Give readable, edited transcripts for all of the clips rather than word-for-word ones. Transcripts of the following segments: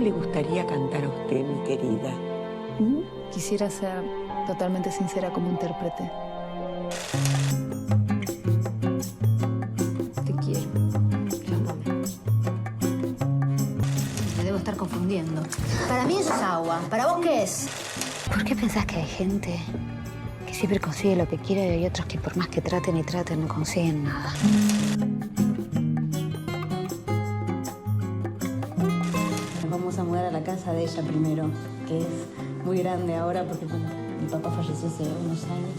¿Cómo le gustaría cantar a usted, mi querida? ¿Mm? Quisiera ser totalmente sincera como intérprete. Te quiero. Yo también. Me debo estar confundiendo. Para mí eso es agua. ¿Para vos qué es? ¿Por qué pensás que hay gente que siempre consigue lo que quiere y hay otros que por más que traten y traten no consiguen nada? Nos vamos a mudar a la casa de ella primero, que es muy grande ahora porque bueno, mi papá falleció hace unos años.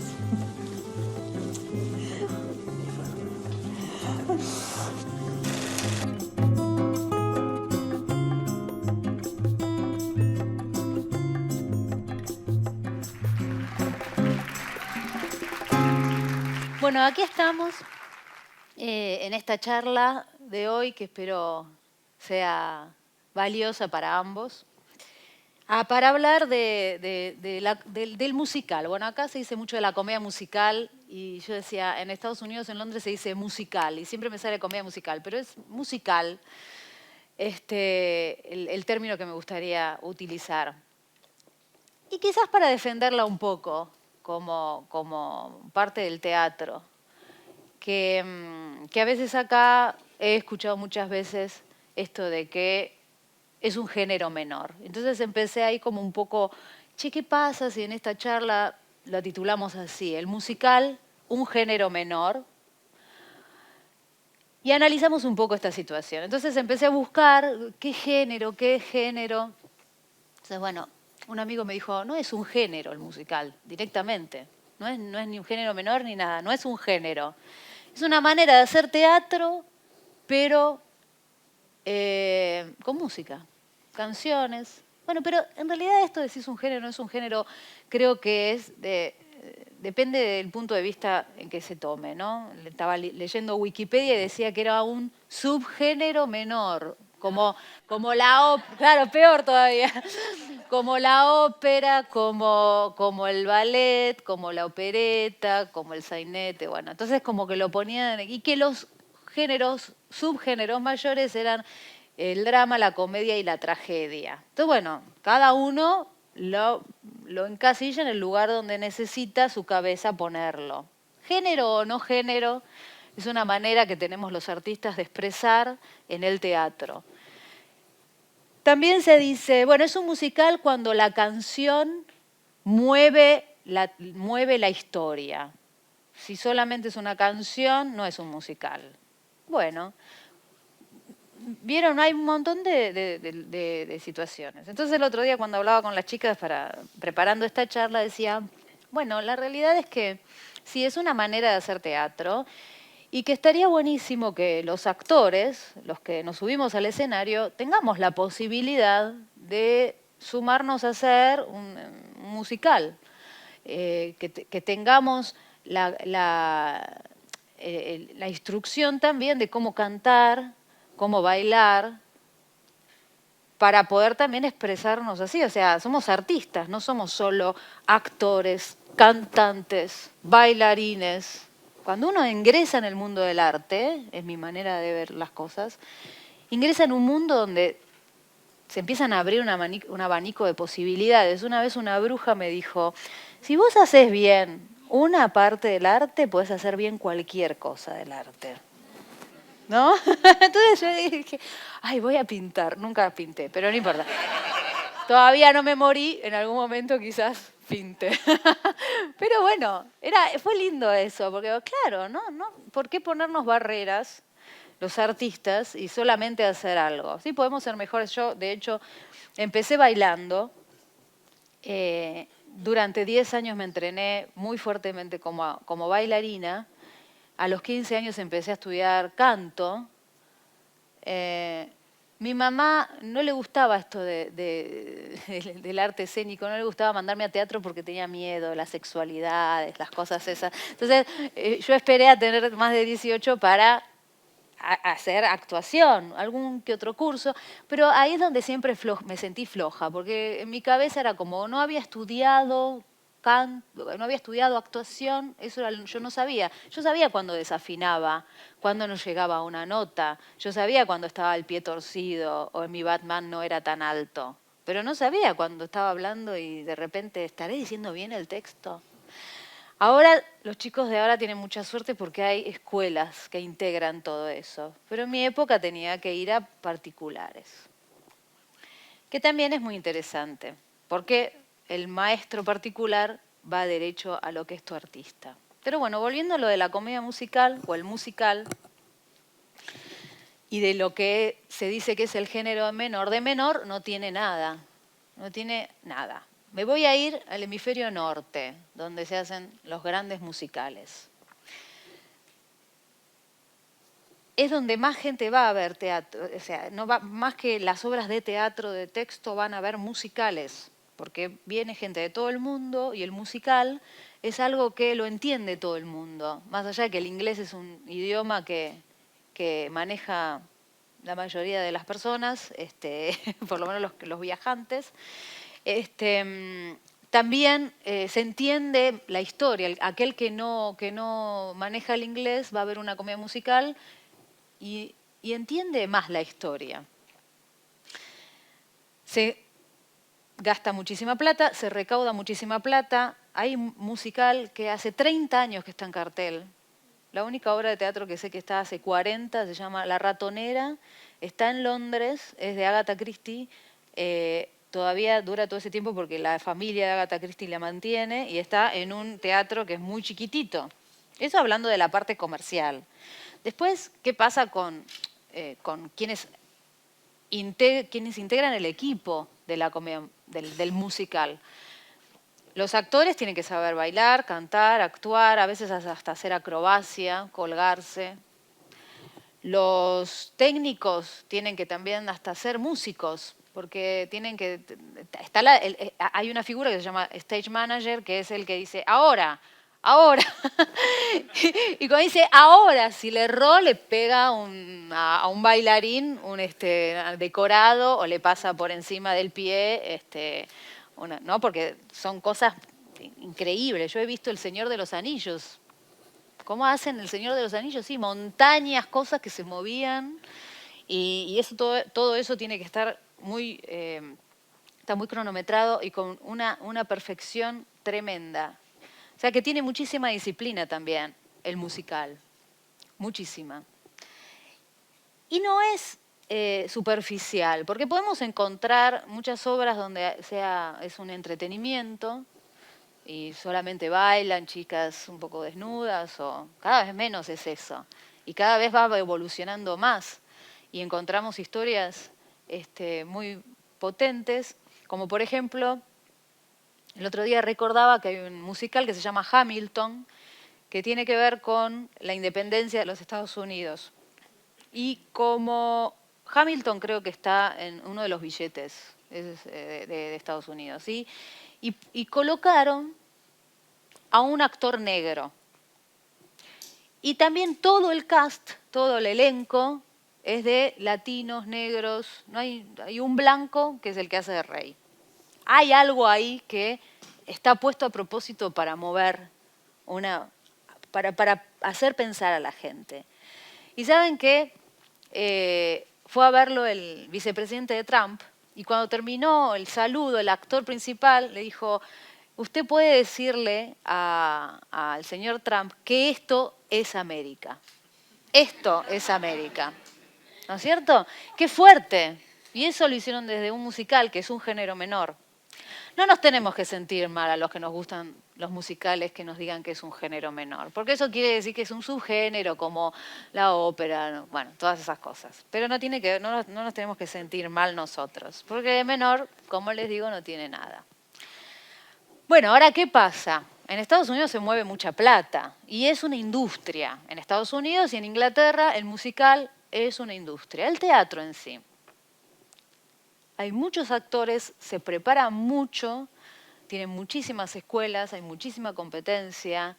Bueno, aquí estamos en esta charla de hoy que espero sea valiosa para ambos, para hablar del musical. Bueno, acá se dice mucho de la comedia musical y yo decía, en Estados Unidos, en Londres se dice musical y siempre me sale comedia musical, pero es musical el término que me gustaría utilizar. Y quizás para defenderla un poco como parte del teatro, que a veces acá he escuchado muchas veces esto de que es un género menor. Entonces empecé ahí como un poco, che, ¿qué pasa si en esta charla la titulamos así? El musical, un género menor. Y analizamos un poco esta situación. Entonces empecé a buscar qué género. Entonces, bueno, un amigo me dijo, no es un género el musical, directamente. No es ni un género menor ni nada, no es un género. Es una manera de hacer teatro, pero con música, canciones. Bueno, pero en realidad esto de si es un género o no es un género, creo que depende del punto de vista en que se tome, ¿no? Estaba leyendo Wikipedia y decía que era un subgénero menor, como claro, peor todavía, como la ópera, como el ballet, como la opereta, como el sainete, bueno, entonces como que lo ponían, y que los subgéneros mayores eran el drama, la comedia y la tragedia. Entonces, bueno, cada uno lo encasilla en el lugar donde necesita su cabeza ponerlo. Género o no género, es una manera que tenemos los artistas de expresar en el teatro. También se dice, bueno, es un musical cuando la canción mueve la historia. Si solamente es una canción, no es un musical. Bueno, vieron, hay un montón de situaciones. Entonces el otro día cuando hablaba con las chicas preparando esta charla decía, bueno, la realidad es que sí es una manera de hacer teatro y que estaría buenísimo que los actores, los que nos subimos al escenario, tengamos la posibilidad de sumarnos a hacer un musical, que tengamos la instrucción también de cómo cantar, cómo bailar, para poder también expresarnos así. O sea, somos artistas, no somos solo actores, cantantes, bailarines. Cuando uno ingresa en el mundo del arte, es mi manera de ver las cosas, ingresa en un mundo donde se empiezan a abrir un abanico de posibilidades. Una vez una bruja me dijo, si vos haces bien una parte del arte, podés hacer bien cualquier cosa del arte. ¿No? Entonces yo dije, ay, voy a pintar. Nunca pinté, pero no importa. Todavía no me morí, en algún momento quizás pinte. Pero bueno, fue lindo eso, porque claro, ¿no? ¿Por qué ponernos barreras los artistas y solamente hacer algo? Sí, podemos ser mejores. Yo, de hecho, empecé bailando. Durante 10 años me entrené muy fuertemente como bailarina. A los 15 años empecé a estudiar canto. Mi mamá no le gustaba esto del arte escénico, no le gustaba mandarme a teatro porque tenía miedo, las sexualidades, las cosas esas. Entonces yo esperé a tener más de 18 para hacer actuación, algún que otro curso, pero ahí es donde siempre me sentí floja, porque en mi cabeza era como no había estudiado canto, no había estudiado actuación, eso era, yo no sabía. Yo sabía cuando desafinaba, cuando no llegaba a una nota, yo sabía cuando estaba el pie torcido o mi Batman no era tan alto, pero no sabía cuando estaba hablando y de repente, ¿estaré diciendo bien el texto? Ahora, los chicos de ahora tienen mucha suerte porque hay escuelas que integran todo eso, pero en mi época tenía que ir a particulares, que también es muy interesante, porque el maestro particular va derecho a lo que es tu artista. Pero bueno, volviendo a lo de la comedia musical o el musical y de lo que se dice que es el género menor, de menor no tiene nada, no tiene nada. Me voy a ir al hemisferio norte, donde se hacen los grandes musicales. Es donde más gente va a ver teatro, o sea, no va, más que las obras de teatro, de texto, van a ver musicales, porque viene gente de todo el mundo y el musical es algo que lo entiende todo el mundo, más allá de que el inglés es un idioma que maneja la mayoría de las personas, por lo menos los viajantes. También se entiende la historia. Aquel que no maneja el inglés va a ver una comedia musical y entiende más la historia. Se gasta muchísima plata, se recauda muchísima plata. Hay un musical que hace 30 años que está en cartel. La única obra de teatro que sé que está hace 40 se llama La Ratonera. Está en Londres, es de Agatha Christie. Todavía dura todo ese tiempo porque la familia de Agatha Christie la mantiene y está en un teatro que es muy chiquitito. Eso hablando de la parte comercial. Después, ¿qué pasa con quienes integran el equipo de la comedia, del musical? Los actores tienen que saber bailar, cantar, actuar, a veces hasta hacer acrobacia, colgarse. Los técnicos tienen que también hasta ser músicos, porque tienen que... hay una figura que se llama stage manager, que es el que dice, ahora. Y cuando dice ahora, si le erró, le pega a un bailarín un decorado o le pasa por encima del pie, ¿no? Porque son cosas increíbles. Yo he visto El Señor de los Anillos. ¿Cómo hacen El Señor de los Anillos? Sí, montañas, cosas que se movían y eso, todo eso tiene que estar está muy cronometrado y con una perfección tremenda. O sea que tiene muchísima disciplina también el musical, muchísima. Y no es superficial, porque podemos encontrar muchas obras donde es un entretenimiento y solamente bailan chicas un poco desnudas, o cada vez menos es eso. Y cada vez va evolucionando más y encontramos historias muy potentes, como por ejemplo... El otro día recordaba que hay un musical que se llama Hamilton, que tiene que ver con la independencia de los Estados Unidos. Y como Hamilton creo que está en uno de los billetes de Estados Unidos, ¿sí? Y colocaron a un actor negro. Y también todo el cast, todo el elenco, es de latinos, negros. No hay un blanco que es el que hace de rey. Hay algo ahí que está puesto a propósito para mover, para hacer pensar a la gente. Y saben que fue a verlo el vicepresidente de Trump y cuando terminó el saludo, el actor principal le dijo, usted puede decirle al señor Trump que esto es América. Esto es América. ¿No es cierto? ¡Qué fuerte! Y eso lo hicieron desde un musical, que es un género menor. No nos tenemos que sentir mal a los que nos gustan los musicales que nos digan que es un género menor, porque eso quiere decir que es un subgénero como la ópera, bueno, todas esas cosas. Pero no nos tenemos que sentir mal nosotros, porque de menor, como les digo, no tiene nada. Bueno, ahora, ¿qué pasa? En Estados Unidos se mueve mucha plata y es una industria. En Estados Unidos y en Inglaterra el musical es una industria, el teatro en sí. Hay muchos actores, se preparan mucho, tienen muchísimas escuelas, hay muchísima competencia,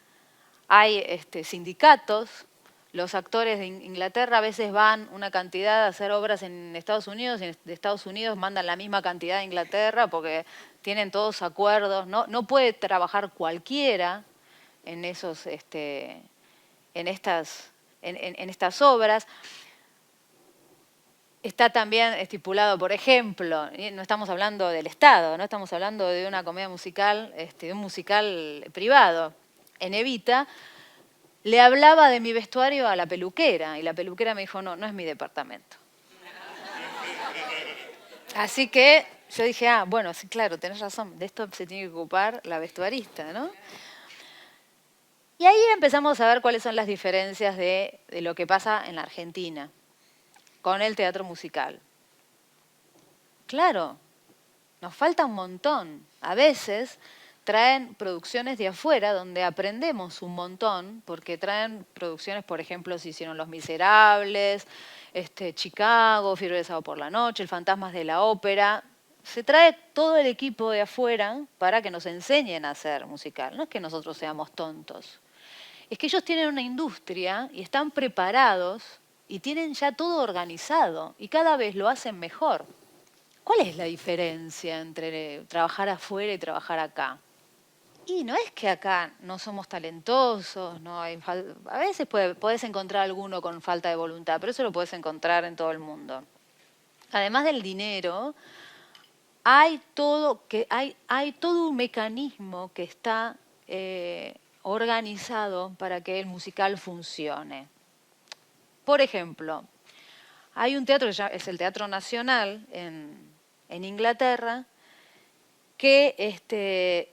hay sindicatos. Los actores de Inglaterra a veces van una cantidad a hacer obras en Estados Unidos y de Estados Unidos mandan la misma cantidad a Inglaterra porque tienen todos acuerdos, no puede trabajar cualquiera en esos, en estas obras. Está también estipulado, por ejemplo, no estamos hablando del Estado, no estamos hablando de una comedia musical, de un musical privado. En Evita le hablaba de mi vestuario a la peluquera y la peluquera me dijo, no es mi departamento. Así que yo dije, bueno, sí, claro, tenés razón, de esto se tiene que ocupar la vestuarista, ¿no? Y ahí empezamos a ver cuáles son las diferencias de lo que pasa en la Argentina con el teatro musical. Claro, nos falta un montón. A veces traen producciones de afuera donde aprendemos un montón, porque traen producciones, por ejemplo, se hicieron Los Miserables, Chicago, Fiebre de Sábado por la Noche, El Fantasmas de la Ópera. Se trae todo el equipo de afuera para que nos enseñen a hacer musical. No es que nosotros seamos tontos. Es que ellos tienen una industria y están preparados y tienen ya todo organizado y cada vez lo hacen mejor. ¿Cuál es la diferencia entre trabajar afuera y trabajar acá? Y no es que acá no somos talentosos, a veces podés encontrar alguno con falta de voluntad, pero eso lo podés encontrar en todo el mundo. Además del dinero, hay todo un mecanismo que está organizado para que el musical funcione. Por ejemplo, hay un teatro que es el Teatro Nacional en Inglaterra que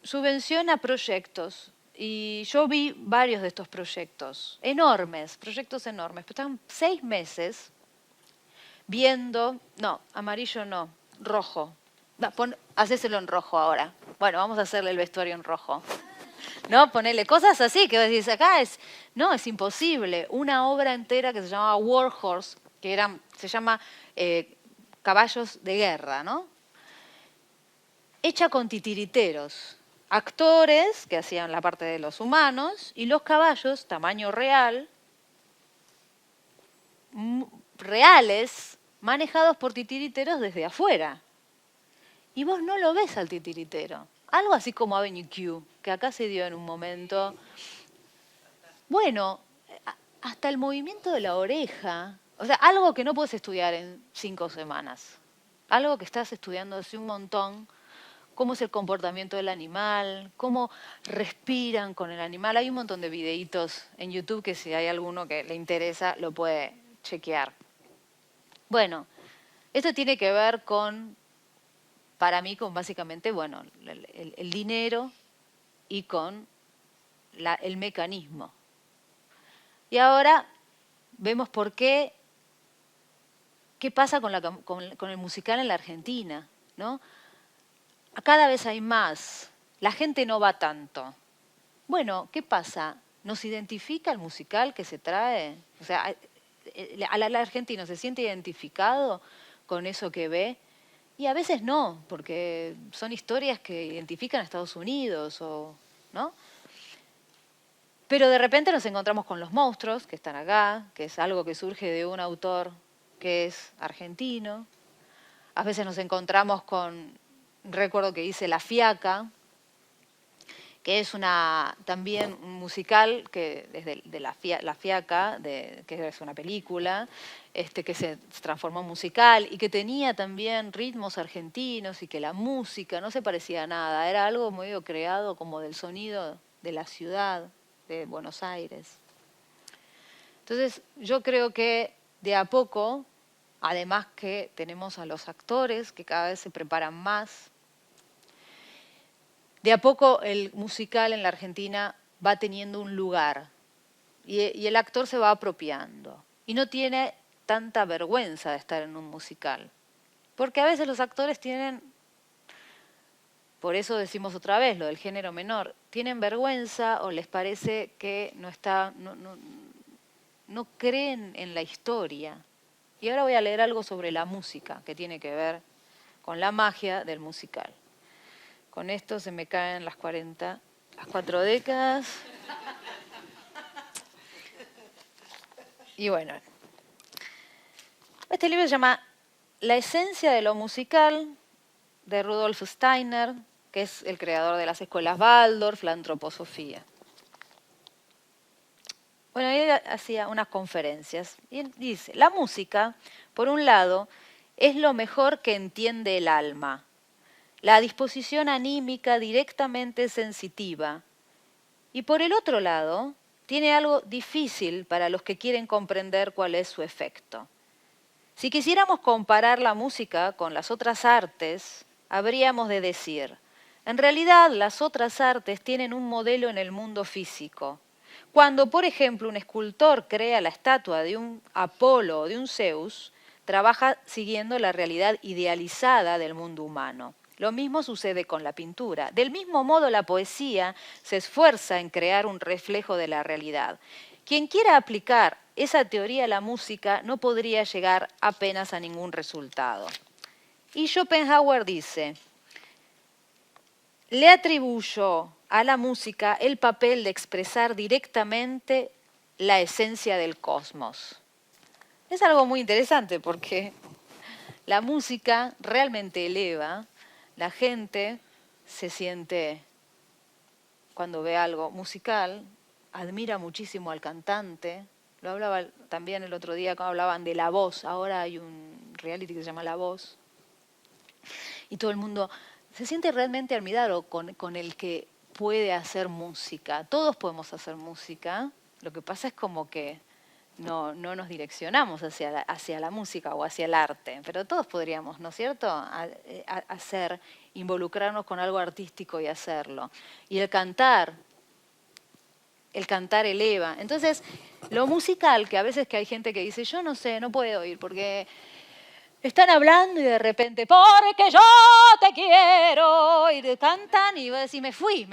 subvenciona proyectos. Y yo vi varios de estos proyectos proyectos enormes. Pero están 6 meses viendo, no, amarillo no, rojo. Hacéselo en rojo ahora. Bueno, vamos a hacerle el vestuario en rojo. ¿No? Ponerle cosas así que vos decís, acá es imposible. Una obra entera que se llamaba War Horse, que se llama Caballos de Guerra, ¿no? Hecha con titiriteros. Actores que hacían la parte de los humanos y los caballos, tamaño real, reales, manejados por titiriteros desde afuera. Y vos no lo ves al titiritero. Algo así como Avenue Q, que acá se dio en un momento. Bueno, hasta el movimiento de la oreja, o sea, algo que no puedes estudiar en 5 semanas. Algo que estás estudiando hace un montón, cómo es el comportamiento del animal, cómo respiran con el animal. Hay un montón de videitos en YouTube que si hay alguno que le interesa lo puede chequear. Bueno, esto tiene que ver para mí, con básicamente, bueno, el dinero y con el mecanismo. Y ahora vemos qué pasa con el musical en la Argentina, ¿no? Cada vez hay más, la gente no va tanto. Bueno, ¿qué pasa? ¿Nos identifica el musical que se trae? O sea, ¿al argentino se siente identificado con eso que ve? Y a veces no, porque son historias que identifican a Estados Unidos, ¿no? Pero de repente nos encontramos con Los Monstruos, que están acá, que es algo que surge de un autor que es argentino. A veces nos encontramos con, recuerdo que hice La Fiaca, que es también un musical que desde La Fiaca, que es una película, que se transformó en musical y que tenía también ritmos argentinos y que la música no se parecía a nada, era algo medio creado como del sonido de la ciudad de Buenos Aires. Entonces yo creo que de a poco, además que tenemos a los actores que cada vez se preparan más, de a poco el musical en la Argentina va teniendo un lugar y el actor se va apropiando y no tiene tanta vergüenza de estar en un musical. Porque a veces los actores tienen, por eso decimos otra vez lo del género menor, tienen vergüenza o les parece que no creen en la historia. Y ahora voy a leer algo sobre la música que tiene que ver con la magia del musical. Con esto se me caen las 4 décadas. Y bueno, este libro se llama La esencia de lo musical, de Rudolf Steiner, que es el creador de las escuelas Waldorf, la antroposofía. Bueno, él hacía unas conferencias y él dice, la música, por un lado, es lo mejor que entiende el alma, la disposición anímica directamente sensitiva. Y por el otro lado, tiene algo difícil para los que quieren comprender cuál es su efecto. Si quisiéramos comparar la música con las otras artes, habríamos de decir, en realidad las otras artes tienen un modelo en el mundo físico. Cuando, por ejemplo, un escultor crea la estatua de un Apolo o de un Zeus, trabaja siguiendo la realidad idealizada del mundo humano. Lo mismo sucede con la pintura. Del mismo modo, la poesía se esfuerza en crear un reflejo de la realidad. Quien quiera aplicar esa teoría a la música no podría llegar apenas a ningún resultado. Y Schopenhauer dice, le atribuyo a la música el papel de expresar directamente la esencia del cosmos. Es algo muy interesante porque la música realmente eleva, la gente se siente, cuando ve algo musical, admira muchísimo al cantante. Lo hablaba también el otro día cuando hablaban de La Voz. Ahora hay un reality que se llama La Voz. Y todo el mundo se siente realmente admirado con el que puede hacer música. Todos podemos hacer música. Lo que pasa es como que no nos direccionamos hacia la música o hacia el arte. Pero todos podríamos, ¿no es cierto?, involucrarnos con algo artístico y hacerlo. Y el cantar eleva. Entonces, lo musical, que a veces que hay gente que dice, yo no sé, no puedo ir porque están hablando y de repente, porque yo te quiero, y cantan y vos decís, me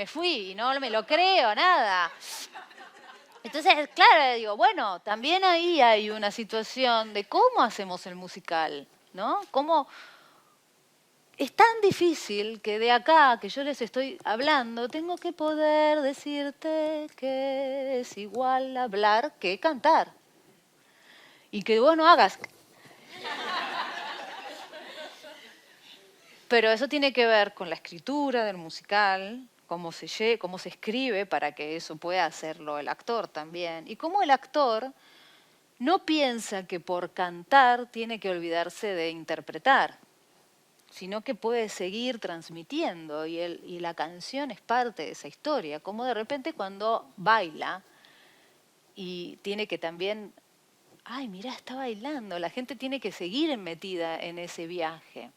fui, y no me lo creo, nada. Entonces, claro, digo, bueno, también ahí hay una situación de cómo hacemos el musical, ¿no? Cómo es tan difícil que de acá, que yo les estoy hablando, tengo que poder decirte que es igual hablar que cantar. Y que vos no hagas. Pero eso tiene que ver con la escritura del musical, cómo se escribe para que eso pueda hacerlo el actor también. Y cómo el actor no piensa que por cantar tiene que olvidarse de interpretar, sino que puede seguir transmitiendo y la canción es parte de esa historia, como de repente cuando baila y tiene que también, ay, mirá, está bailando, la gente tiene que seguir metida en ese viaje.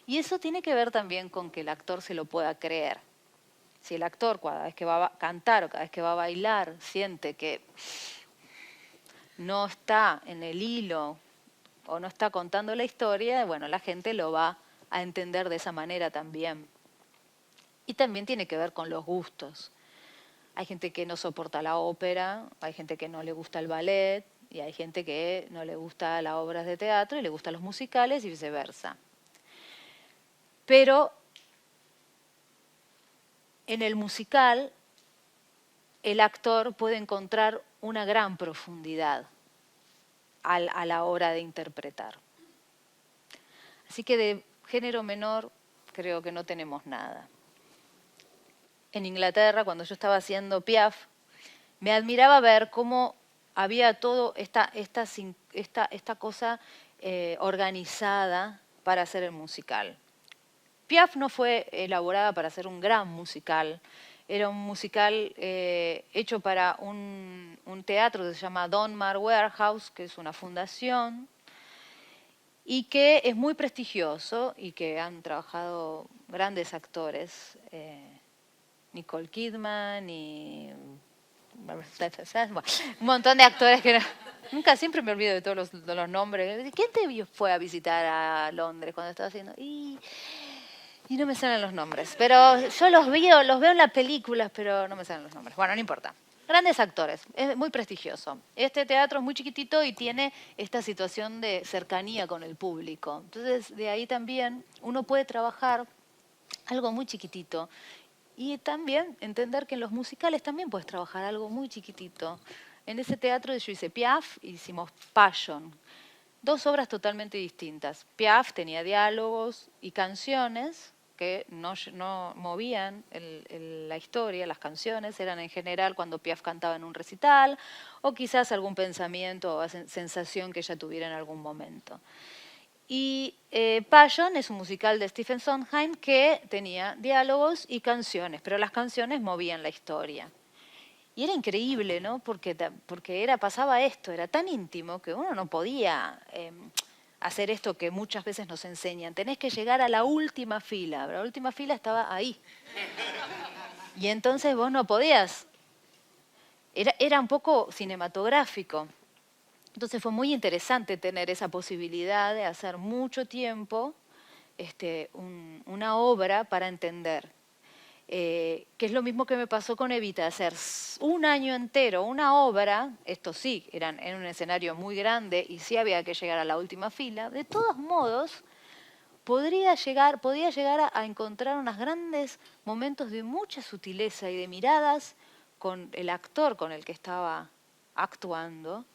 Y eso tiene que ver también con que el actor se lo pueda creer. Si el actor cada vez que va a cantar o cada vez que va a bailar siente que no está en el hilo o no está contando la historia, bueno, la gente lo va a entender de esa manera también. Y también tiene que ver con los gustos. Hay gente que no soporta la ópera, hay gente que no le gusta el ballet, y hay gente que no le gusta las obras de teatro y le gustan los musicales y viceversa. Pero en el musical, el actor puede encontrar una gran profundidad a la hora de interpretar. Así que de género menor creo que no tenemos nada. En Inglaterra, cuando yo estaba haciendo Piaf, me admiraba ver cómo había todo esta cosa organizada para hacer el musical. Piaf no fue elaborada para hacer un gran musical. Era un musical hecho para un teatro que se llama Donmar Warehouse, que es una fundación, y que es muy prestigioso y que han trabajado grandes actores, Nicole Kidman y un montón de actores que nunca, siempre me olvido de todos los nombres. ¿Quién te fue a visitar a Londres cuando estaba haciendo? Y no me salen los nombres, pero yo los veo en las películas, pero no me salen los nombres. Bueno, no importa. Grandes actores, es muy prestigioso. Este teatro es muy chiquitito y tiene esta situación de cercanía con el público. Entonces, de ahí también uno puede trabajar algo muy chiquitito y también entender que en los musicales también puedes trabajar algo muy chiquitito. En ese teatro yo hice Piaf y hicimos Passion. dos obras totalmente distintas. Piaf tenía diálogos y canciones que no movían la historia, las canciones eran en general cuando Piaf cantaba en un recital o quizás algún pensamiento o sensación que ella tuviera en algún momento. Y Passion es un musical de Stephen Sondheim que tenía diálogos y canciones, pero las canciones movían la historia. Y era increíble, ¿no? Porque pasaba esto, era tan íntimo que uno no podía hacer esto que muchas veces nos enseñan. Tenés que llegar a la última fila. La última fila estaba ahí. Y entonces vos no podías. Era un poco cinematográfico. Entonces fue muy interesante tener esa posibilidad de hacer mucho tiempo una obra para entender. Que es lo mismo que me pasó con Evita, hacer un año entero una obra, esto sí, eran en un escenario muy grande y sí había que llegar a la última fila, de todos modos podía llegar a encontrar unos grandes momentos de mucha sutileza y de miradas con el actor con el que estaba actuando,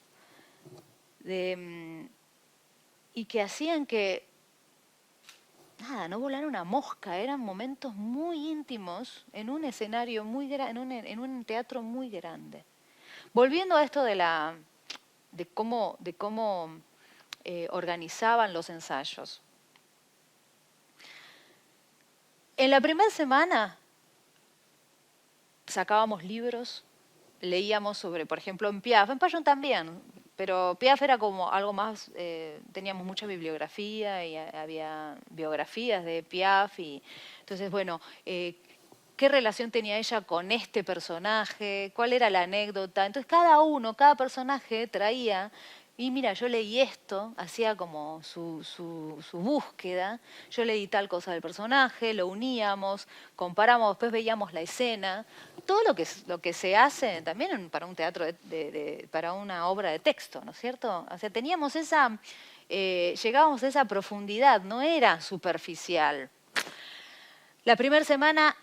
y que hacían que no volara una mosca, eran momentos muy íntimos en un escenario muy grande, en un teatro muy grande. Volviendo a esto de cómo organizaban los ensayos. En la primera semana sacábamos libros, leíamos sobre, por ejemplo, en Piaf, en Passion también, pero Piaf era como algo más, teníamos mucha bibliografía y había biografías de Piaf. Y entonces, bueno, ¿qué relación tenía ella con este personaje? ¿Cuál era la anécdota? Entonces cada personaje traía, y mira, yo leí esto, hacía como su búsqueda, yo leí tal cosa del personaje, lo uníamos, comparamos, después veíamos la escena. Todo lo que se hace también para un teatro, para una obra de texto, ¿no es cierto? O sea, teníamos llegábamos a esa profundidad, no era superficial. La primera semana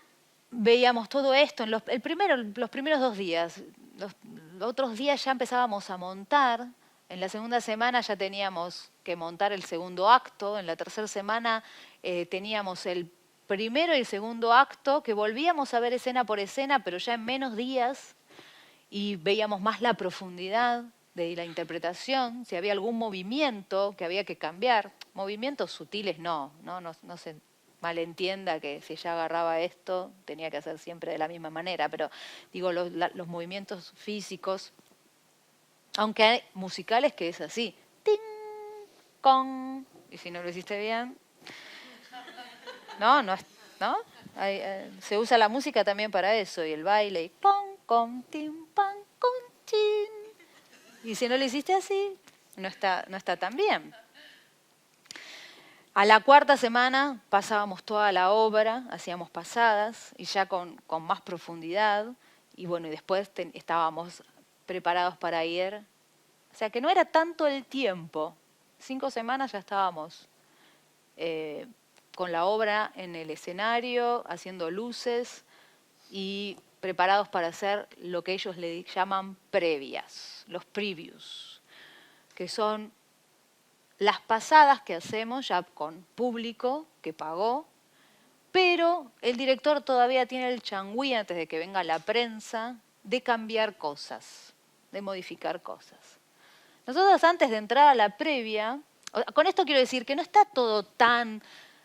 veíamos todo esto, los primeros 2 días. Los otros días ya empezábamos a montar. En la segunda semana ya teníamos que montar el segundo acto. En la tercera semana teníamos el primero y el segundo acto, que volvíamos a ver escena por escena, pero ya en menos días, y veíamos más la profundidad de la interpretación, si había algún movimiento que había que cambiar. Movimientos sutiles no se malentienda que si ella agarraba esto tenía que hacer siempre de la misma manera, pero digo, los movimientos físicos, aunque hay musicales que es así, ting, con, y si no lo hiciste bien, no, se usa la música también para eso, y el baile, y pon, con, tim, pan, con, chin. Y si no lo hiciste así, no está tan bien. A la cuarta semana pasábamos toda la obra, hacíamos pasadas, y ya con más profundidad, y bueno, y después estábamos preparados para ir. O sea que no era tanto el tiempo. 5 semanas ya estábamos con la obra en el escenario, haciendo luces y preparados para hacer lo que ellos le llaman previas, los previews, que son las pasadas que hacemos ya con público que pagó, pero el director todavía tiene el changüí antes de que venga la prensa de cambiar cosas, de modificar cosas. Nosotros antes de entrar a la previa, con esto quiero decir que no está todo tan,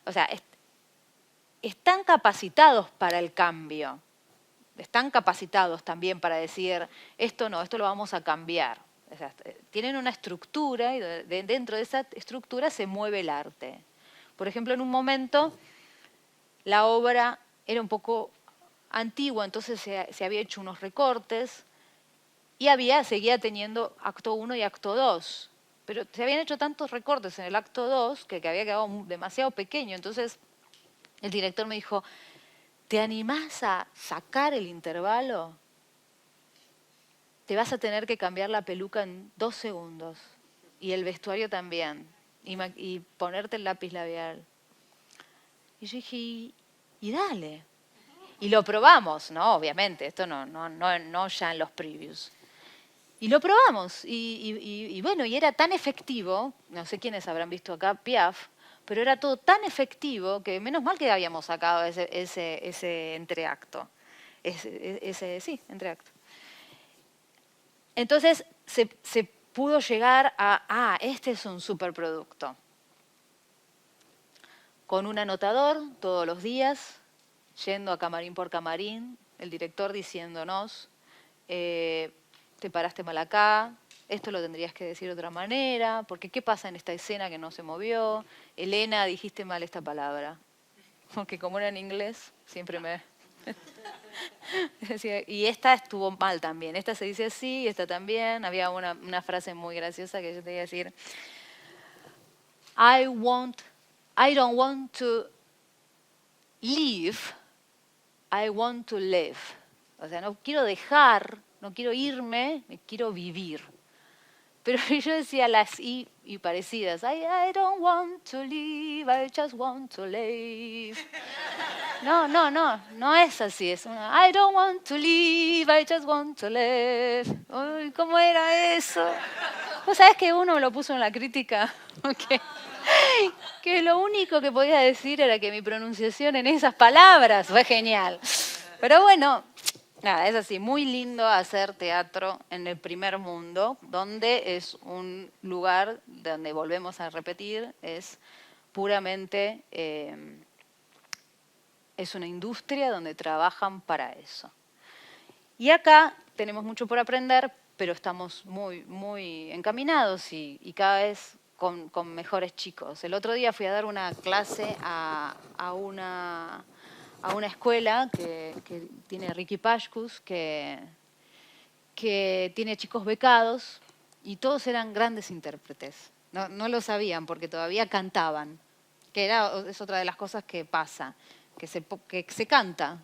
o sea, están capacitados para el cambio, están capacitados también para decir, esto no, esto lo vamos a cambiar. O sea, tienen una estructura y dentro de esa estructura se mueve el arte. Por ejemplo, en un momento la obra era un poco antigua, entonces se había hecho unos recortes y seguía teniendo acto 1 y acto 2. Pero se habían hecho tantos recortes en el acto 2 que había quedado demasiado pequeño. Entonces el director me dijo, ¿te animás a sacar el intervalo? Te vas a tener que cambiar la peluca en 2 segundos y el vestuario también y ponerte el lápiz labial. Y yo dije, y dale. Y lo probamos, ¿no? Obviamente, esto no ya en los previews. Y lo probamos. Y bueno, y era tan efectivo, no sé quiénes habrán visto acá Piaf, pero era todo tan efectivo que menos mal que habíamos sacado ese entreacto. Sí, entreacto. Entonces se pudo llegar a, este es un superproducto. Con un anotador todos los días, yendo a camarín por camarín, el director diciéndonos, te paraste mal acá, esto lo tendrías que decir de otra manera, porque ¿qué pasa en esta escena que no se movió? Elena, dijiste mal esta palabra. Porque como era en inglés, siempre me... Y esta estuvo mal también, esta se dice así, esta también. Había una frase muy graciosa que yo te iba a decir, I don't want to leave, I want to live. O sea, no quiero dejar, no quiero irme, me quiero vivir. Pero yo decía las I y parecidas. I don't want to leave, I just want to live. No es así. Es una, I don't want to leave, I just want to live. Uy, ¿cómo era eso? ¿Vos sabés que uno me lo puso en la crítica? Que lo único que podía decir era que mi pronunciación en esas palabras fue genial. Pero bueno, nada, es así, muy lindo hacer teatro en el primer mundo, donde es un lugar donde volvemos a repetir, es puramente, es una industria donde trabajan para eso. Y acá tenemos mucho por aprender, pero estamos muy, muy encaminados y cada vez con mejores chicos. El otro día fui a dar una clase a una escuela que tiene Ricky Pashkus, que tiene chicos becados y todos eran grandes intérpretes. No lo sabían porque todavía cantaban, que es otra de las cosas que pasa, que se canta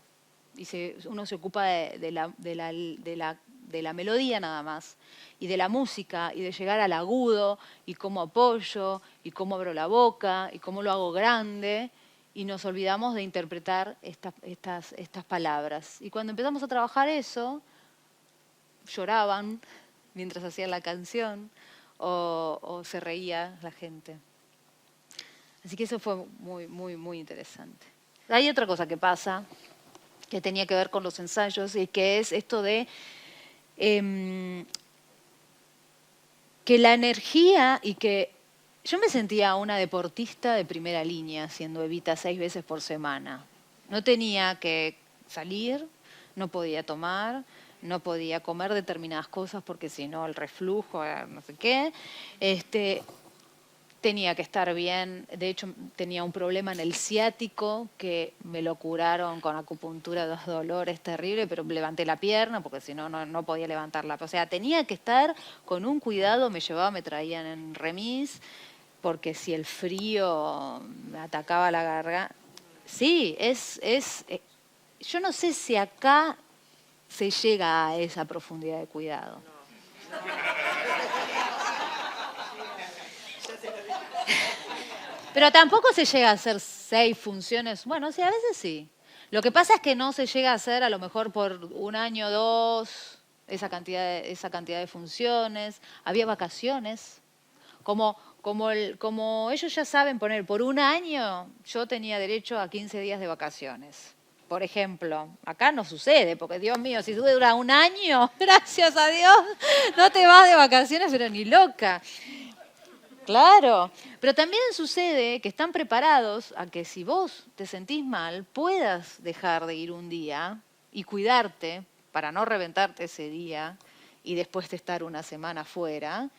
y uno se ocupa de la melodía nada más, y de la música, y de llegar al agudo, y cómo apoyo, y cómo abro la boca, y cómo lo hago grande, y nos olvidamos de interpretar estas palabras. Y cuando empezamos a trabajar eso, lloraban mientras hacían la canción, o se reía la gente. Así que eso fue muy, muy, muy interesante. Hay otra cosa que pasa, que tenía que ver con los ensayos, y que es esto de que la energía y que yo me sentía una deportista de primera línea haciendo Evita 6 veces por semana. No tenía que salir, no podía tomar, no podía comer determinadas cosas porque si no el reflujo, no sé qué. Tenía que estar bien, de hecho tenía un problema en el ciático que me lo curaron con acupuntura, 2 dolores terribles, pero levanté la pierna porque si no, no podía levantarla. O sea, tenía que estar con un cuidado, me traían en remis, porque si el frío me atacaba la garganta. Sí, yo no sé si acá se llega a esa profundidad de cuidado. Pero tampoco se llega a hacer 6 funciones. Bueno, sí, a veces sí. Lo que pasa es que no se llega a hacer a lo mejor por 1 año, 2, esa cantidad de funciones. Había vacaciones. Como ellos ya saben poner, por 1 año yo tenía derecho a 15 días de vacaciones. Por ejemplo, acá no sucede, porque Dios mío, si dura 1 año, gracias a Dios, no te vas de vacaciones, pero ni loca. Claro, pero también sucede que están preparados a que si vos te sentís mal, puedas dejar de ir un día y cuidarte para no reventarte ese día y después de estar 1 semana fuera.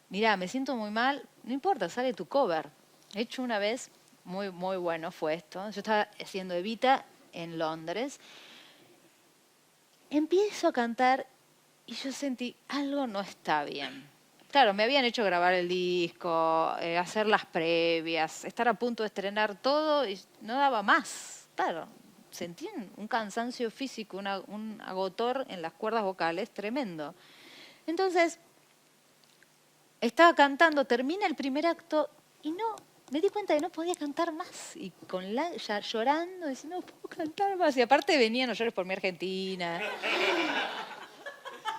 Mirá, me siento muy mal, no importa, sale tu cover. He hecho una vez, muy, muy bueno fue esto, yo estaba haciendo Evita en Londres, empiezo a cantar y yo sentí, algo no está bien. Claro, me habían hecho grabar el disco, hacer las previas, estar a punto de estrenar todo y no daba más. Claro, sentí un cansancio físico, un agotor en las cuerdas vocales tremendo. Entonces, estaba cantando, termina el primer acto y me di cuenta que no podía cantar más. Y ya llorando, diciendo, no puedo cantar más. Y aparte venían No llores por mi Argentina.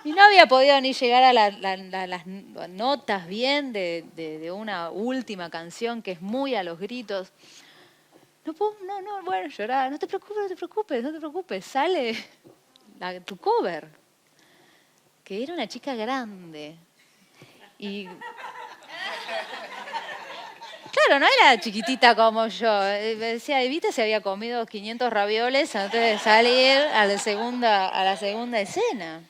Y no había podido ni llegar a las notas bien de una última canción que es muy a los gritos. No puedo, no, bueno, llorar. No te preocupes, no te preocupes, no te preocupes. Sale tu cover, que era una chica grande. Y claro, no era chiquitita como yo. Decía, Evita se había comido 500 ravioles antes de salir a la segunda escena.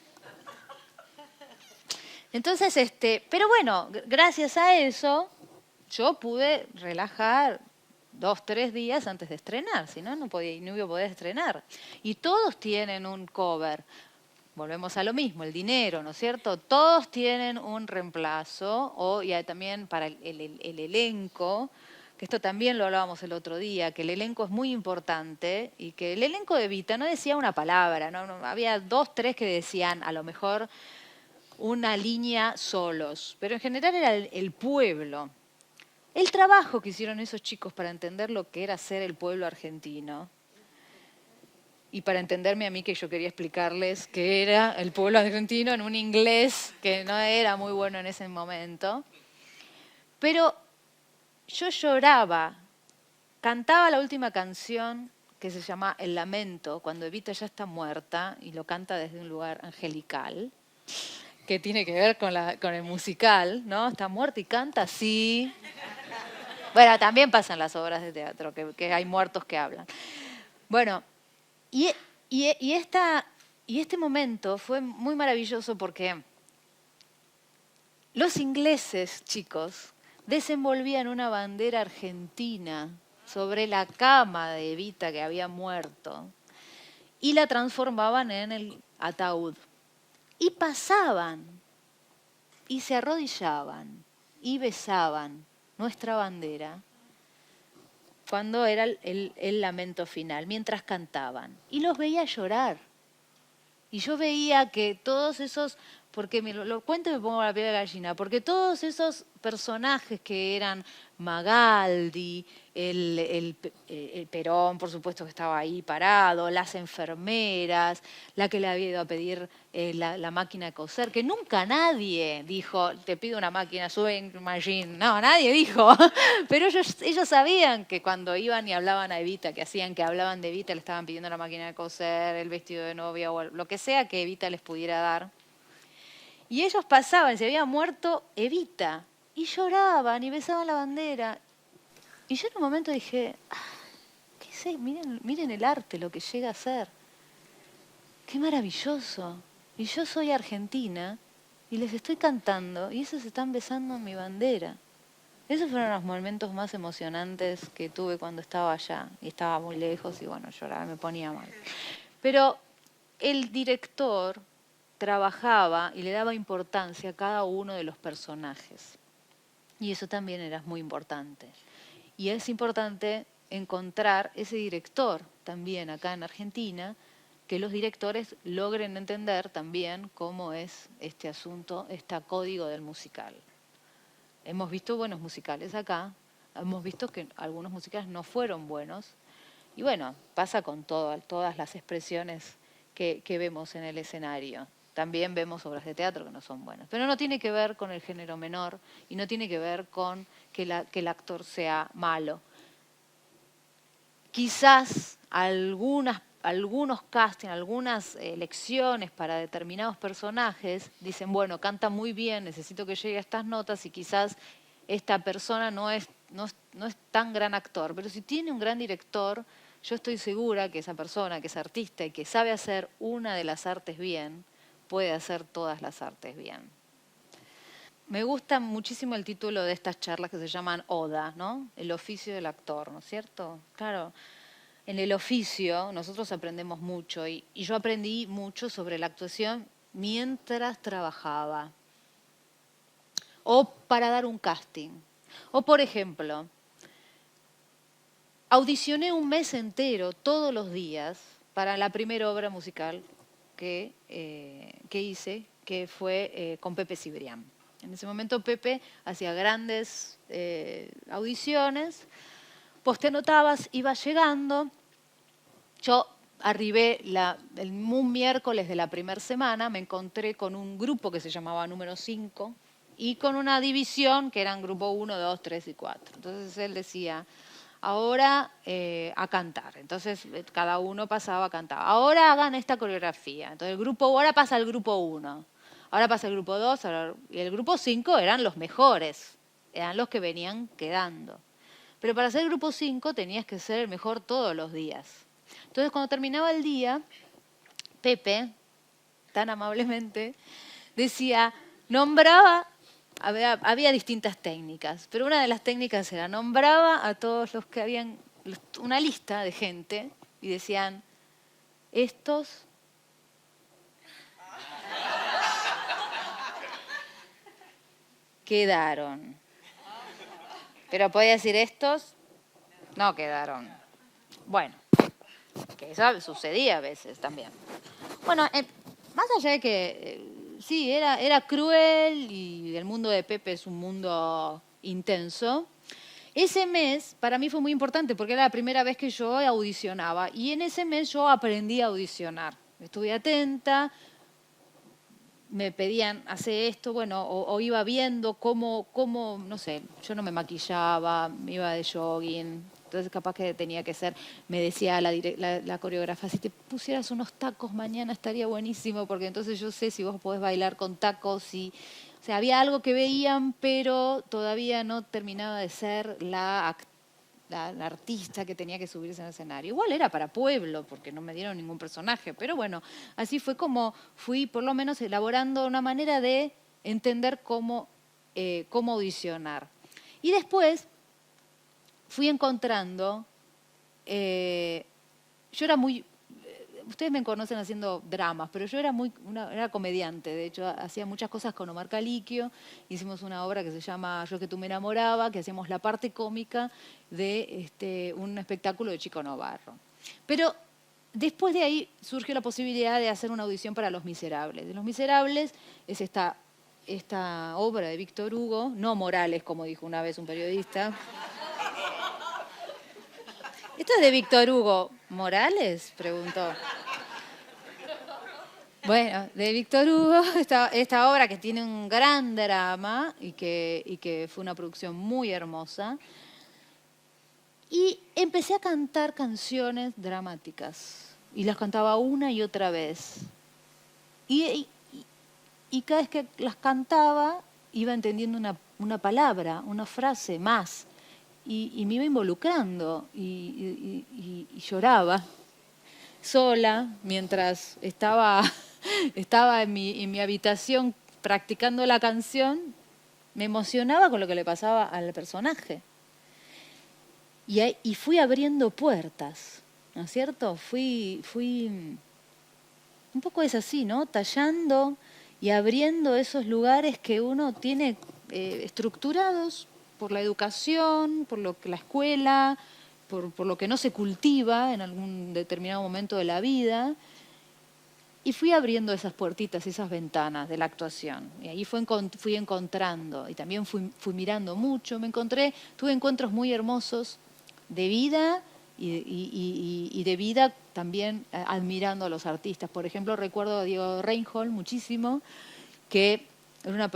Entonces, pero bueno, gracias a eso, yo pude relajar 2, 3 días antes de estrenar, si no, no iba a poder estrenar. Y todos tienen un cover. Volvemos a lo mismo, el dinero, ¿no es cierto? Todos tienen un reemplazo, y hay también para el elenco, que esto también lo hablábamos el otro día, que el elenco es muy importante y que el elenco de Evita no decía una palabra, ¿no? Había 2, 3 que decían a lo mejor una línea solos, pero en general era el pueblo. El trabajo que hicieron esos chicos para entender lo que era ser el pueblo argentino y para entenderme a mí que yo quería explicarles qué era el pueblo argentino en un inglés que no era muy bueno en ese momento. Pero yo lloraba, cantaba la última canción que se llama El Lamento, cuando Evita ya está muerta y lo canta desde un lugar angelical, que tiene que ver con el musical, ¿no? Está muerta y canta así. Bueno, también pasan las obras de teatro, que hay muertos que hablan. Bueno, y este momento fue muy maravilloso porque los ingleses, chicos, desenvolvían una bandera argentina sobre la cama de Evita que había muerto y la transformaban en el ataúd. Y pasaban y se arrodillaban y besaban nuestra bandera cuando era el lamento final, mientras cantaban. Y los veía llorar. Y yo veía que todos esos, porque me lo cuento y me pongo la piel de gallina, porque todos esos personajes que eran Magaldi, el Perón, por supuesto que estaba ahí parado, las enfermeras, la que le había ido a pedir la máquina de coser, que nunca nadie dijo, te pido una máquina, sewing machine. No, nadie dijo. Pero ellos sabían que cuando iban y hablaban a Evita, que hacían que hablaban de Evita, le estaban pidiendo la máquina de coser, el vestido de novia o lo que sea que Evita les pudiera dar. Y ellos pasaban, se había muerto Evita, y lloraban y besaban la bandera. Y yo en un momento dije, ¿qué sé? Miren el arte, lo que llega a ser. Qué maravilloso. Y yo soy argentina y les estoy cantando y ellos están besando en mi bandera. Esos fueron los momentos más emocionantes que tuve cuando estaba allá. Y estaba muy lejos y bueno, lloraba, me ponía mal. Pero el director trabajaba y le daba importancia a cada uno de los personajes. Y eso también era muy importante. Y es importante encontrar ese director también acá en Argentina, que los directores logren entender también cómo es este asunto, este código del musical. Hemos visto buenos musicales acá, hemos visto que algunos musicales no fueron buenos, y bueno, pasa con todas las expresiones que vemos en el escenario. También vemos obras de teatro que no son buenas. Pero no tiene que ver con el género menor y no tiene que ver con que el actor sea malo. Quizás algunos castings, algunas elecciones para determinados personajes dicen, bueno, canta muy bien, necesito que llegue a estas notas y quizás esta persona no es tan gran actor. Pero si tiene un gran director, yo estoy segura que esa persona, que es artista y que sabe hacer una de las artes bien, puede hacer todas las artes bien. Me gusta muchísimo el título de estas charlas que se llaman Oda, ¿no? El oficio del actor, ¿no es cierto? Claro, en el oficio nosotros aprendemos mucho y yo aprendí mucho sobre la actuación mientras trabajaba. O para dar un casting. O por ejemplo, audicioné un mes entero, todos los días, para la primera obra musical que hice, que fue con Pepe Cibrián. En ese momento Pepe hacía grandes audiciones, vos te anotabas, ibas llegando, yo arribé un miércoles de la primera semana, me encontré con un grupo que se llamaba número 5 y con una división que eran grupo 1, 2, 3 y 4. Entonces él decía, ahora a cantar. Entonces cada uno pasaba a cantar. Ahora hagan esta coreografía. Entonces ahora pasa el grupo 1, ahora pasa el grupo 2, y el grupo 5 eran los mejores, eran los que venían quedando. Pero para ser el grupo 5 tenías que ser el mejor todos los días. Entonces, cuando terminaba el día, Pepe, tan amablemente, decía, nombraba, había distintas técnicas, pero una de las técnicas era, nombraba a todos los que habían, una lista de gente, y decían, estos quedaron. Pero podía decir, estos no quedaron. Bueno, que eso sucedía a veces también. Bueno, más allá de que sí, era cruel y el mundo de Pepe es un mundo intenso, ese mes para mí fue muy importante porque era la primera vez que yo audicionaba y en ese mes yo aprendí a audicionar. Estuve atenta, me pedían, hace esto, bueno, o iba viendo cómo, no sé, yo no me maquillaba, me iba de jogging, entonces capaz que tenía que ser, me decía la coreógrafa, si te pusieras unos tacos mañana estaría buenísimo, porque entonces yo sé si vos podés bailar con tacos, o sea, había algo que veían, pero todavía no terminaba de ser la artista que tenía que subirse en el escenario. Igual era para pueblo, porque no me dieron ningún personaje, pero bueno, así fue como fui por lo menos elaborando una manera de entender cómo audicionar. Y después fui encontrando, yo era muy, ustedes me conocen haciendo dramas, pero yo era era comediante, de hecho hacía muchas cosas con Omar Caliquio, hicimos una obra que se llama Yo que tú me enamoraba, que hacíamos la parte cómica de un espectáculo de Chico Novarro. Pero después de ahí surgió la posibilidad de hacer una audición para Los Miserables. De Los Miserables es esta obra de Víctor Hugo, no Morales, como dijo una vez un periodista. ¿Esto es de Víctor Hugo? ¿Morales? Preguntó. Bueno, de Víctor Hugo, esta obra que tiene un gran drama y que fue una producción muy hermosa. Y empecé a cantar canciones dramáticas. Y las cantaba una y otra vez. Y cada vez que las cantaba, iba entendiendo una palabra, una frase más. Y me iba involucrando y lloraba sola mientras estaba en mi habitación practicando la canción, me emocionaba con lo que le pasaba al personaje. Y fui abriendo puertas, ¿no es cierto? Fui un poco es así, ¿no? Tallando y abriendo esos lugares que uno tiene estructurados por la educación, por lo que la escuela, por lo que no se cultiva en algún determinado momento de la vida. Y fui abriendo esas puertitas, esas ventanas de la actuación. Y ahí fui encontrando, y también fui mirando mucho. Tuve encuentros muy hermosos de vida y de vida también admirando a los artistas. Por ejemplo, recuerdo a Diego Reinhold muchísimo, que es una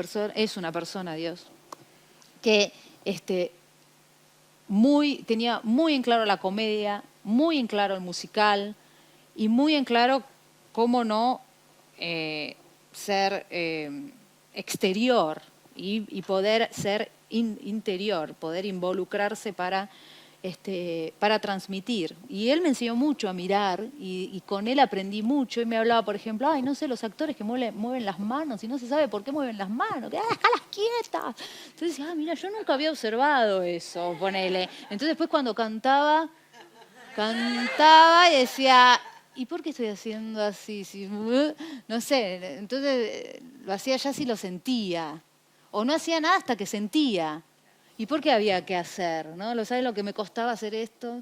persona, Dios, que tenía muy en claro la comedia, muy en claro el musical y muy en claro cómo no ser exterior y poder ser interior, poder involucrarse para transmitir. Y él me enseñó mucho a mirar y con él aprendí mucho y me hablaba, por ejemplo, ay, no sé, los actores que mueven las manos y no se sabe por qué mueven las manos, que déjalas quietas. Entonces decía, mira, yo nunca había observado eso, ponele. Entonces después cuando cantaba y decía, ¿y por qué estoy haciendo así? No sé, entonces lo hacía ya si lo sentía. O no hacía nada hasta que sentía. ¿Y por qué había que hacer? ¿No? ¿Sabes lo que me costaba hacer esto?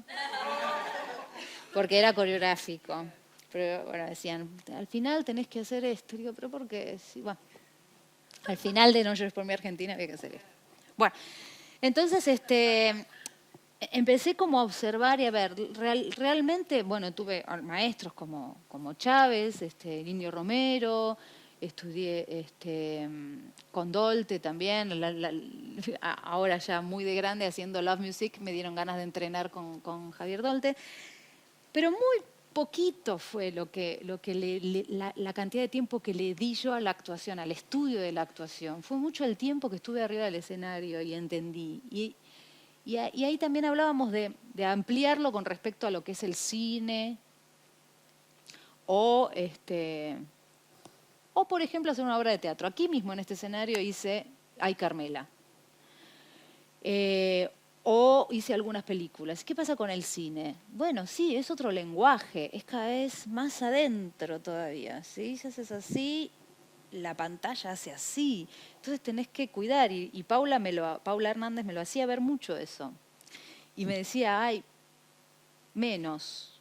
Porque era coreográfico. Pero bueno, decían, al final tenés que hacer esto. Y digo, ¿pero por qué? Sí, bueno, al final de No llores por mi Argentina había que hacer esto. Bueno, entonces empecé como a observar y a ver, realmente, bueno, tuve maestros como Chávez, el Indio Romero, estudié con Dolte también, ahora ya muy de grande haciendo Love Music, me dieron ganas de entrenar con Javier Dolte, pero muy poquito fue la cantidad de tiempo que le di yo a la actuación, al estudio de la actuación. Fue mucho el tiempo que estuve arriba del escenario y entendí. Y ahí también hablábamos de ampliarlo con respecto a lo que es el cine o por ejemplo, hacer una obra de teatro. Aquí mismo en este escenario hice Ay, Carmela. O hice algunas películas. ¿Qué pasa con el cine? Bueno, sí, es otro lenguaje, es cada vez más adentro todavía. ¿Sí? Si haces así, la pantalla hace así. Entonces tenés que cuidar. Y Paula Hernández me lo hacía ver mucho eso. Y me decía, ay, menos.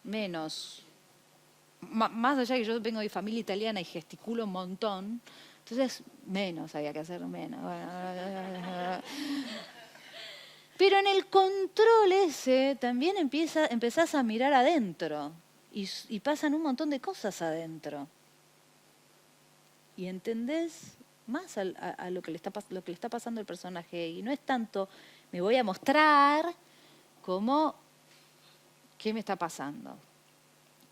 Más allá que yo vengo de familia italiana y gesticulo un montón, entonces menos había que hacer, menos. Pero en el control ese también empezás a mirar adentro y pasan un montón de cosas adentro. Y entendés más a lo que le está pasando al personaje. Y no es tanto me voy a mostrar como qué me está pasando.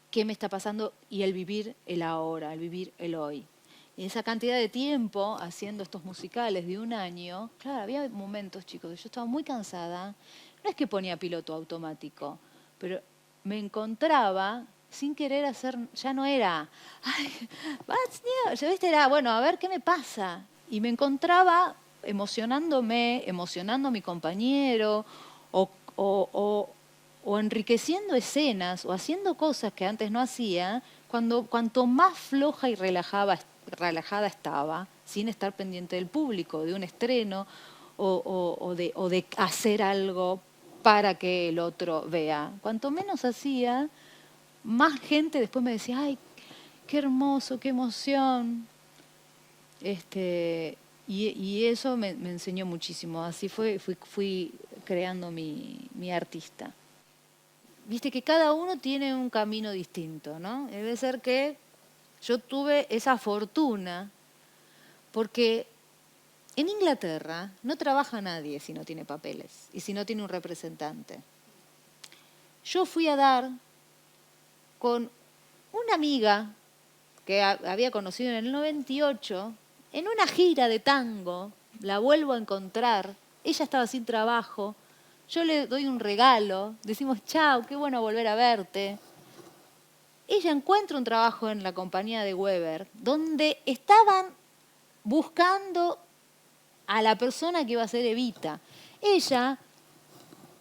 Qué me está pasando y el vivir el ahora, el vivir el hoy. Y esa cantidad de tiempo haciendo estos musicales de un año, claro, había momentos, chicos, yo estaba muy cansada. No es que ponía piloto automático, pero me encontraba sin querer hacer, ya no era, ay, what's new? Ya viste, era, bueno, a ver qué me pasa. Y me encontraba emocionando a mi compañero, o enriqueciendo escenas, o haciendo cosas que antes no hacía, cuanto más floja y relajada estaba, sin estar pendiente del público, de un estreno, o de hacer algo para que el otro vea. Cuanto menos hacía, más gente después me decía, ay, qué hermoso, qué emoción. Y eso me enseñó muchísimo. Así fui creando mi artista. Viste que cada uno tiene un camino distinto, ¿no? Debe ser que yo tuve esa fortuna, porque en Inglaterra no trabaja nadie si no tiene papeles y si no tiene un representante. Yo fui a dar con una amiga que había conocido en el 98, en una gira de tango, la vuelvo a encontrar, ella estaba sin trabajo, yo le doy un regalo, decimos, chao, qué bueno volver a verte. Ella encuentra un trabajo en la compañía de Weber, donde estaban buscando a la persona que iba a ser Evita. Ella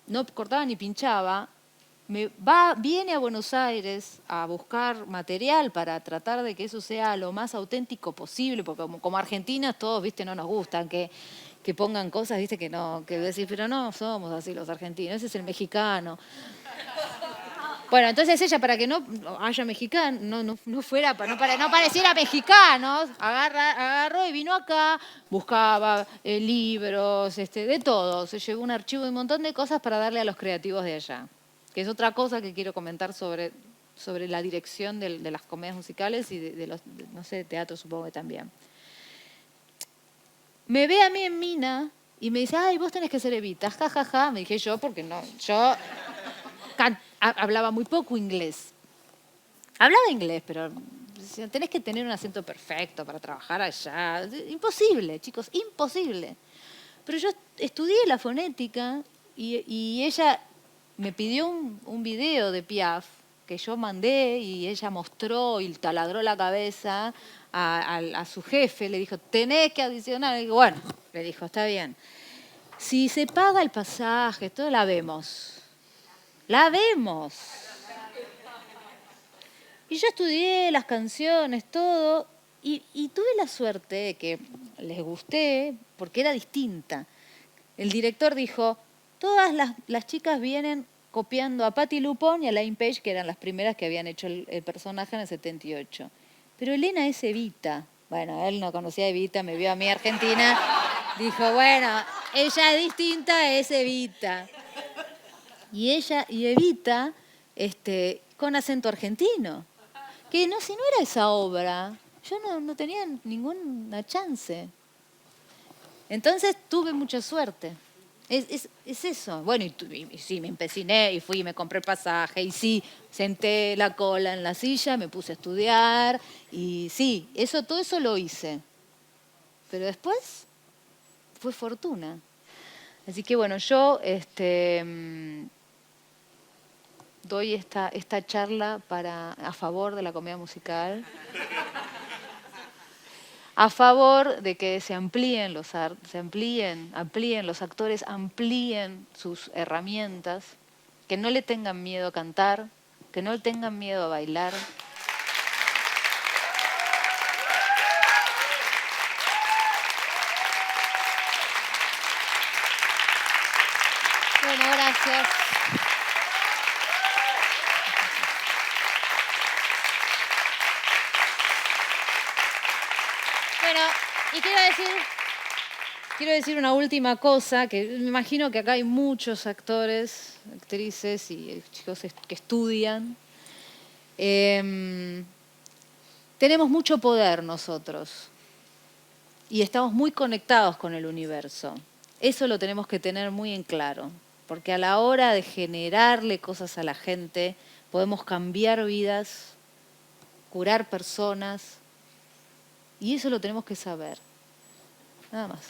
no cortaba ni pinchaba, viene a Buenos Aires a buscar material para tratar de que eso sea lo más auténtico posible, porque como argentinas todos, viste, no nos gustan que pongan cosas, viste, que no, que decís, pero no somos así los argentinos, ese es el mexicano. Bueno, entonces ella, para que no haya mexicano, no pareciera mexicano, agarró y vino acá, buscaba libros, de todo. Se llevó un archivo de un montón de cosas para darle a los creativos de allá. Que es otra cosa que quiero comentar sobre la dirección de las comedias musicales y de los, no sé, teatro supongo que también. Me ve a mí en Mina y me dice, ay, vos tenés que ser Evita, jajaja. Me dije yo, porque no, yo hablaba muy poco inglés. Hablaba inglés, pero tenés que tener un acento perfecto para trabajar allá. Imposible, chicos, imposible. Pero yo estudié la fonética y ella me pidió un video de Piaf que yo mandé y ella mostró y taladró la cabeza a su jefe. Le dijo, tenés que audicionar. Le digo, bueno, le dijo, está bien. Si se paga el pasaje, todo la vemos. La vemos. Y yo estudié las canciones, todo, y tuve la suerte de que les gusté porque era distinta. El director dijo, todas las chicas vienen copiando a Patti LuPone y a Elaine Paige, que eran las primeras que habían hecho el personaje en el 78. Pero Elena es Evita. Bueno, él no conocía a Evita, me vio a mí argentina. Dijo, bueno, ella es distinta, es Evita. Y ella, y Evita, con acento argentino. Que no, si no era esa obra, yo no tenía ninguna chance. Entonces tuve mucha suerte. Es eso. Bueno, y sí, me empeciné y fui, me compré el pasaje y sí, senté la cola en la silla, me puse a estudiar y sí, todo eso lo hice. Pero después fue fortuna. Así que bueno, yo doy esta charla a favor de la comedia musical. A favor de que se amplíen los actores, amplíen sus herramientas, que no le tengan miedo a cantar, que no le tengan miedo a bailar. Bueno, gracias. Bueno, y quiero decir una última cosa, que me imagino que acá hay muchos actores, actrices y chicos que estudian. Tenemos mucho poder nosotros y estamos muy conectados con el universo. Eso lo tenemos que tener muy en claro, porque a la hora de generarle cosas a la gente, podemos cambiar vidas, curar personas. Y eso lo tenemos que saber. Nada más.